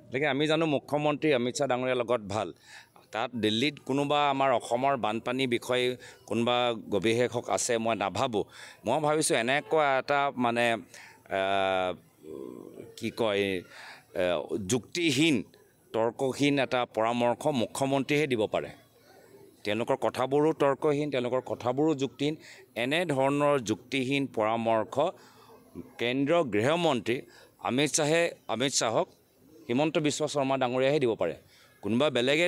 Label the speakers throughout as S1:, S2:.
S1: গতিকে আমি জানো মুখ্যমন্ত্ৰী অমিত শ্বাহ ডাঙৰীয়াৰ লগত ভাল তাত দিল্লীত কোনোবা আমাৰ অসমৰ বানপানীৰ বিষয়ে কোনোবা গৱেষক আছে মই নাভাবোঁ মই ভাবিছোঁ এনেকুৱা এটা মানে কি কয় যুক্তিহীন তৰ্কহীন এটা পৰামৰ্শ মুখ্যমন্ত্ৰীহে দিব পাৰে তেওঁলোকৰ কথাবোৰো তৰ্কহীন তেওঁলোকৰ কথাবোৰো যুক্তিহীন এনেধৰণৰ যুক্তিহীন পৰামৰ্শ কেন্দ্ৰীয় গৃহমন্ত্ৰী অমিত শ্বাহক হিমন্ত বিশ্ব শৰ্মা ডাঙৰীয়াহে দিব পাৰে কোনোবা বেলেগে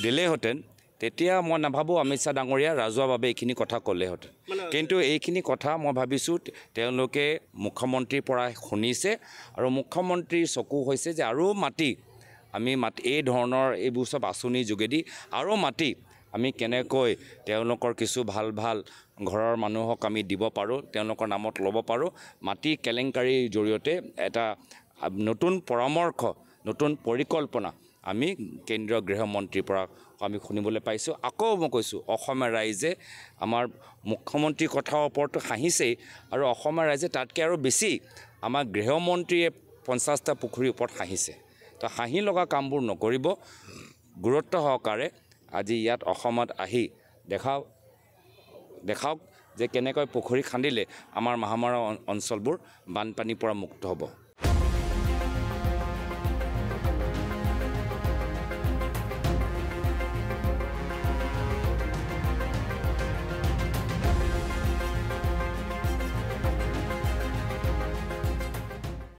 S1: দিলেহেঁতেন তেতিয়া মই নাভাবোঁ অমিত শ্বাহ ডাঙৰীয়া ৰাজহুৱাভাৱে এইখিনি কথা ক'লেহেঁতেন কিন্তু এইখিনি কথা মই ভাবিছোঁ তেওঁলোকে মুখ্যমন্ত্ৰীৰ পৰা শুনিছে আৰু মুখ্যমন্ত্ৰীৰ চকু হৈছে যে আৰু মাটি এই ধৰণৰ এইবোৰ চব আঁচনিৰ যোগেদি আৰু মাটি আমি কেনেকৈ তেওঁলোকৰ কিছু ভাল ঘৰৰ মানুহক আমি দিব পাৰোঁ তেওঁলোকৰ নামত ল'ব পাৰোঁ মাটি কেলেংকাৰীৰ জৰিয়তে এটা নতুন পৰামৰ্শ নতুন পৰিকল্পনা আমি কেন্দ্ৰীয় গৃহমন্ত্ৰীৰ পৰা আমি শুনিবলৈ পাইছোঁ আকৌ মই কৈছোঁ অসমীয়া ৰাইজে আমাৰ মুখ্যমন্ত্ৰীৰ কথাৰ ওপৰতো হাঁহিছেই আৰু অসমীয়া ৰাইজে তাতকৈ আৰু বেছি আমাৰ গৃহমন্ত্ৰীয়ে 50টা পুখুৰীৰ ওপৰত হাঁহিছে তো হাঁহি লগা কামবোৰ নকৰিব গুৰুত্ব সহকাৰে আজি ইয়াত অসমত আহি দেখাওক যে কেনেকৈ পুখুৰী খান্দিলে আমাৰ মহামাৰা অঞ্চলবোৰ বানপানীৰ পৰা মুক্ত হ'ব